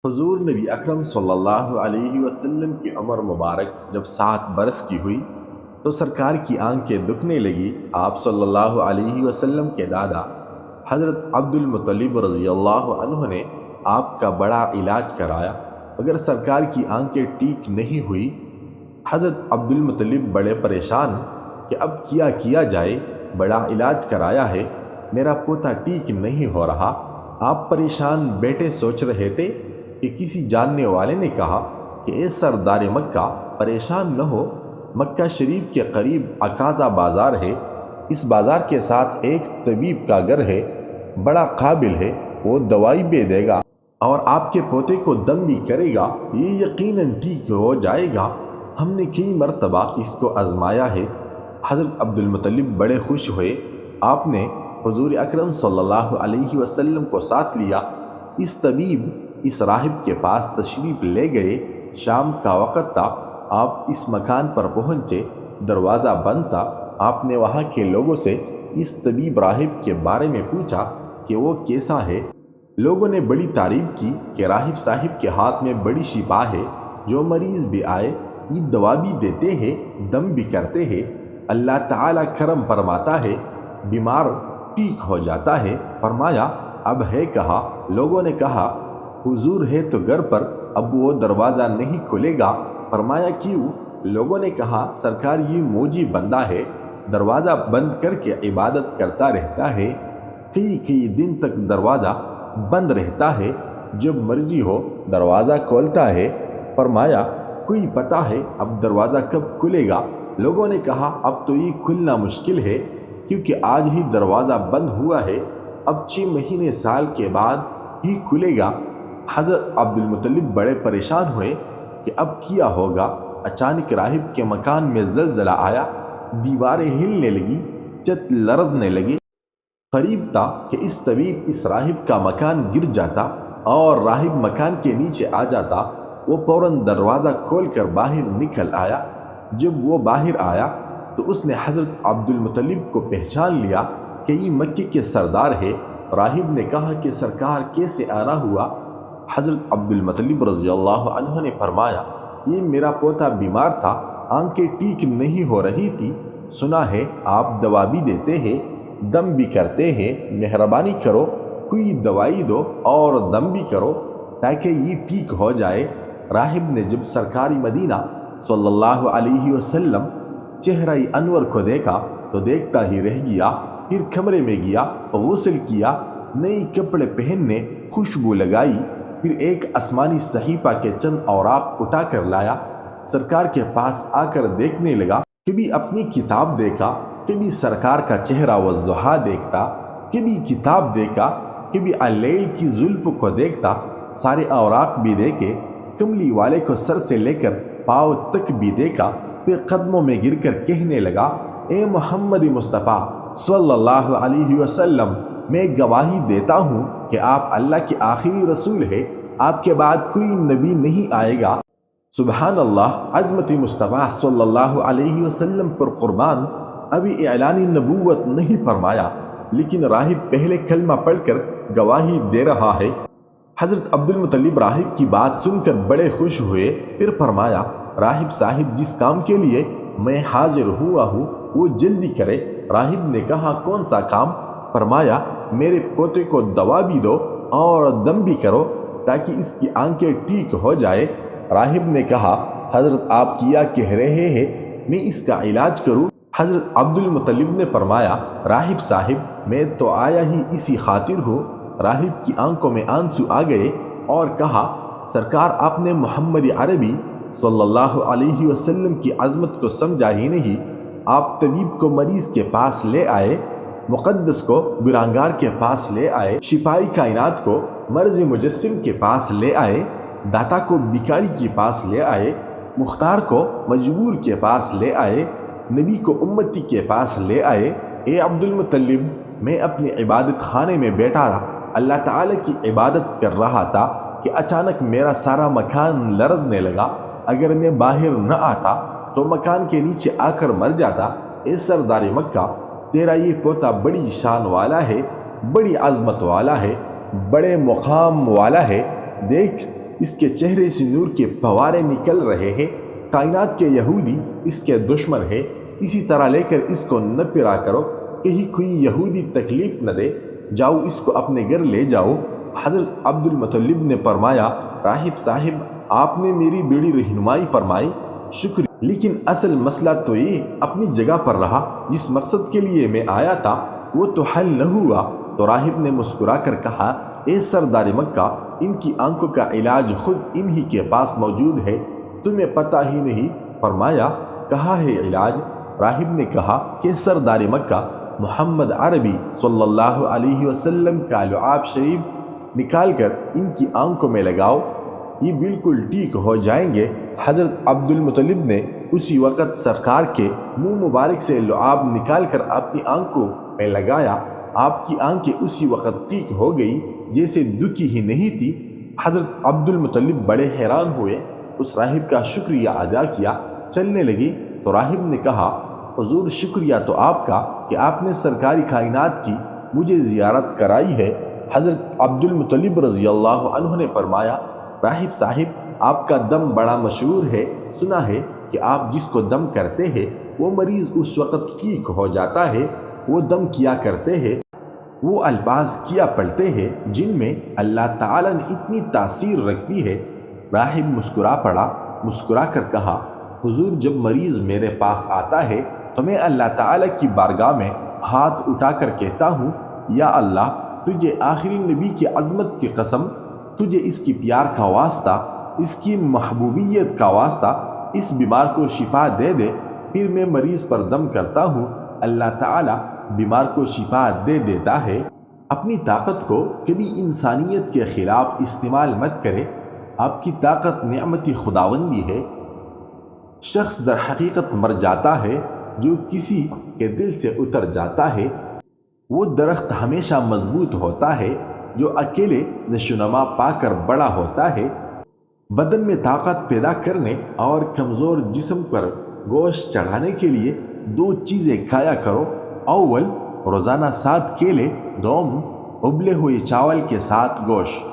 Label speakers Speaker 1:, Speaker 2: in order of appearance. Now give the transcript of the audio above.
Speaker 1: حضور نبی اکرم صلی اللہ علیہ وسلم کی عمر مبارک جب 7 برس کی ہوئی تو سرکار کی آنکھیں دکھنے لگی۔ آپ صلی اللہ علیہ وسلم کے دادا حضرت عبد المطلب رضی اللہ عنہ نے آپ کا بڑا علاج کرایا مگر سرکار کی آنکھیں ٹھیک نہیں ہوئی۔ حضرت عبد المطلب بڑے پریشان کہ اب کیا جائے، بڑا علاج کرایا ہے، میرا پوتا ٹھیک نہیں ہو رہا۔ آپ پریشان بیٹے سوچ رہے تھے کہ کسی جاننے والے نے کہا کہ اے سردار مکہ، پریشان نہ ہو، مکہ شریف کے قریب عکاظہ بازار ہے، اس بازار کے ساتھ ایک طبیب کا گھر ہے، بڑا قابل ہے، وہ دوائی بھی دے گا اور آپ کے پوتے کو دم بھی کرے گا، یہ یقیناً ٹھیک ہو جائے گا۔ ہم نے کئی مرتبہ اس کو آزمایا ہے۔ حضرت عبد المطلب بڑے خوش ہوئے۔ آپ نے حضور اکرم صلی اللہ علیہ وسلم کو ساتھ لیا۔ اس طبیب اس راہب کے پاس تشریف لے گئے۔ شام کا وقت تھا۔ آپ اس مکان پر پہنچے، دروازہ بند تھا۔ آپ نے وہاں کے لوگوں سے اس طبیب راہب کے بارے میں پوچھا کہ وہ کیسا ہے۔ لوگوں نے بڑی تعریف کی کہ راہب صاحب کے ہاتھ میں بڑی شفا ہے، جو مریض بھی آئے یہ دوا بھی دیتے ہیں، دم بھی کرتے ہیں، اللہ تعالیٰ کرم فرماتا ہے، بیمار ٹھیک ہو جاتا ہے۔ فرمایا اب ہے کہاں؟ لوگوں نے کہا حضور ہے تو گھر پر، اب وہ دروازہ نہیں کھلے گا۔ فرمایا کیوں؟ لوگوں نے کہا سرکار یہ موجی بندہ ہے، دروازہ بند کر کے عبادت کرتا رہتا ہے، کئی دن تک دروازہ بند رہتا ہے، جب مرضی ہو دروازہ کھولتا ہے۔ فرمایا کوئی پتہ ہے اب دروازہ کب کھلے گا؟ لوگوں نے کہا اب تو یہ کھلنا مشکل ہے، کیونکہ آج ہی دروازہ بند ہوا ہے، اب 6 مہینے سال کے بعد ہی کھلے گا۔ حضرت عبد المطلب بڑے پریشان ہوئے کہ اب کیا ہوگا۔ اچانک راہب کے مکان میں زلزلہ آیا، دیواریں ہلنے لگی، چھت لرزنے لگی۔ قریب تھا کہ اس طبیب اس راہب کا مکان گر جاتا اور راہب مکان کے نیچے آ جاتا۔ وہ فوراً دروازہ کھول کر باہر نکل آیا۔ جب وہ باہر آیا تو اس نے حضرت عبد المطلب کو پہچان لیا کہ یہ مکے کے سردار ہے۔ راہب نے کہا کہ سرکار کیسے آنا ہوا؟ حضرت عبد المطلب رضی اللہ عنہ نے فرمایا یہ میرا پوتا بیمار تھا، آنکھیں ٹھیک نہیں ہو رہی تھی، سنا ہے آپ دوا بھی دیتے ہیں، دم بھی کرتے ہیں، مہربانی کرو کوئی دوائی دو اور دم بھی کرو تاکہ یہ ٹھیک ہو جائے۔ راہب نے جب سرکاری مدینہ صلی اللہ علیہ وسلم چہرہ انور کو دیکھا تو دیکھتا ہی رہ گیا۔ پھر کمرے میں گیا، غسل کیا، نئی کپڑے پہننے، خوشبو لگائی، پھر ایک آسمانی صحیفہ کے چند اوراق اٹھا کر لایا، سرکار کے پاس آ کر دیکھنے لگا۔ کبھی اپنی کتاب دیکھا، کبھی سرکار کا چہرہ والضحیٰ دیکھتا، کبھی کتاب دیکھا، کبھی اللیل کی زلف کو دیکھتا۔ سارے اوراق بھی دیکھے، کملی والے کو سر سے لے کر پاؤں تک بھی دیکھا، پھر قدموں میں گر کر کہنے لگا اے محمد مصطفیٰ صلی اللہ علیہ وسلم، میں گواہی دیتا ہوں کہ آپ اللہ کے آخری رسول ہیں، آپ کے بعد کوئی نبی نہیں آئے گا۔ سبحان اللہ، عظمت مصطفیٰ صلی اللہ علیہ وسلم پر قربان، ابھی اعلان نبوت نہیں فرمایا لیکن راہب پہلے کلمہ پڑھ کر گواہی دے رہا ہے۔ حضرت عبد المطلب راہب کی بات سن کر بڑے خوش ہوئے۔ پھر فرمایا راہب صاحب جس کام کے لیے میں حاضر ہوا ہوں وہ جلدی کرے۔ راہب نے کہا کون سا کام؟ فرمایا میرے پوتے کو دوا بھی دو اور دم بھی کرو تاکہ اس کی آنکھیں ٹھیک ہو جائے۔ راہب نے کہا حضرت آپ کیا کہہ رہے ہیں، میں اس کا علاج کروں؟ حضرت عبد المطلب نے فرمایا راہب صاحب میں تو آیا ہی اسی خاطر ہوں۔ راہب کی آنکھوں میں آنسو آ گئے اور کہا سرکار آپ نے محمد عربی صلی اللہ علیہ وسلم کی عظمت کو سمجھا ہی نہیں۔ آپ طبیب کو مریض کے پاس لے آئے، مقدس کو گنہگار کے پاس لے آئے، شفائی کائنات کو مرض مجسم کے پاس لے آئے، داتا کو بیکاری کے پاس لے آئے، مختار کو مجبور کے پاس لے آئے، نبی کو امتی کے پاس لے آئے۔ اے عبد المطلب میں اپنے عبادت خانے میں بیٹھا رہا، اللہ تعالیٰ کی عبادت کر رہا تھا کہ اچانک میرا سارا مکان لرزنے لگا۔ اگر میں باہر نہ آتا تو مکان کے نیچے آ کر مر جاتا۔ اے سردار مکہ، تیرا یہ پوتا بڑی شان والا ہے، بڑی عظمت والا ہے، بڑے مقام والا ہے، دیکھ اس کے چہرے سے نور کے فوارے نکل رہے ہیں، کائنات کے یہودی اس کے دشمن ہے، اسی طرح لے کر اس کو نہ پھرا کرو، کہیں کوئی یہودی تکلیف نہ دے، جاؤ اس کو اپنے گھر لے جاؤ۔ حضرت عبد المطلب نے فرمایا، راہب صاحب آپ نے میری بڑی رہنمائی فرمائی، شکریہ، لیکن اصل مسئلہ تو یہ اپنی جگہ پر رہا، جس مقصد کے لیے میں آیا تھا وہ تو حل نہ ہوا۔ تو راہب نے مسکرا کر کہا، اے سردار مکہ، ان کی آنکھوں کا علاج خود انہی کے پاس موجود ہے، تمہیں پتہ ہی نہیں۔ فرمایا، کہا ہے علاج؟ راہب نے کہا کہ سردار مکہ محمد عربی صلی اللہ علیہ وسلم کا لعاب شریف نکال کر ان کی آنکھوں میں لگاؤ، یہ بالکل ٹھیک ہو جائیں گے۔ حضرت عبد المطلب نے اسی وقت سرکار کے منہ مبارک سے لعاب نکال کر اپنی آنکھوں میں لگایا، آپ کی آنکھیں اسی وقت ٹھیک ہو گئی جیسے دکھی ہی نہیں تھی۔ حضرت عبد المطلب بڑے حیران ہوئے، اس راہب کا شکریہ ادا کیا، چلنے لگی تو راہب نے کہا، حضور شکریہ تو آپ کا کہ آپ نے سرکاری کائنات کی مجھے زیارت کرائی ہے۔ حضرت عبد المطلب رضی اللہ عنہ نے فرمایا، راہب صاحب آپ کا دم بڑا مشہور ہے، سنا ہے کہ آپ جس کو دم کرتے ہیں وہ مریض اس وقت ٹھیک ہو جاتا ہے، وہ دم کیا کرتے ہیں، وہ الفاظ کیا پڑھتے ہیں جن میں اللہ تعالیٰ نے اتنی تاثیر رکھتی ہے۔ راہب مسکرا پڑا، مسکرا کر کہا، حضور جب مریض میرے پاس آتا ہے تو میں اللہ تعالیٰ کی بارگاہ میں ہاتھ اٹھا کر کہتا ہوں، یا اللہ تجھے آخری نبی کی عظمت کی قسم، تجھے اس کی پیار کا واسطہ، اس کی محبوبیت کا واسطہ اس بیمار کو شفا دے دے۔ پھر میں مریض پر دم کرتا ہوں، اللہ تعالیٰ بیمار کو شفا دے دیتا ہے۔ اپنی طاقت کو کبھی انسانیت کے خلاف استعمال مت کرے، آپ کی طاقت نعمت خداوندی ہے۔ شخص در حقیقت مر جاتا ہے جو کسی کے دل سے اتر جاتا ہے، وہ درخت ہمیشہ مضبوط ہوتا ہے جو اکیلے نشوونما پا کر بڑا ہوتا ہے۔ بدن میں طاقت پیدا کرنے اور کمزور جسم پر گوشت چڑھانے کے لیے دو چیزیں کھایا کرو، اول روزانہ 7 کیلے، دوم ابلے ہوئے چاول کے ساتھ گوشت۔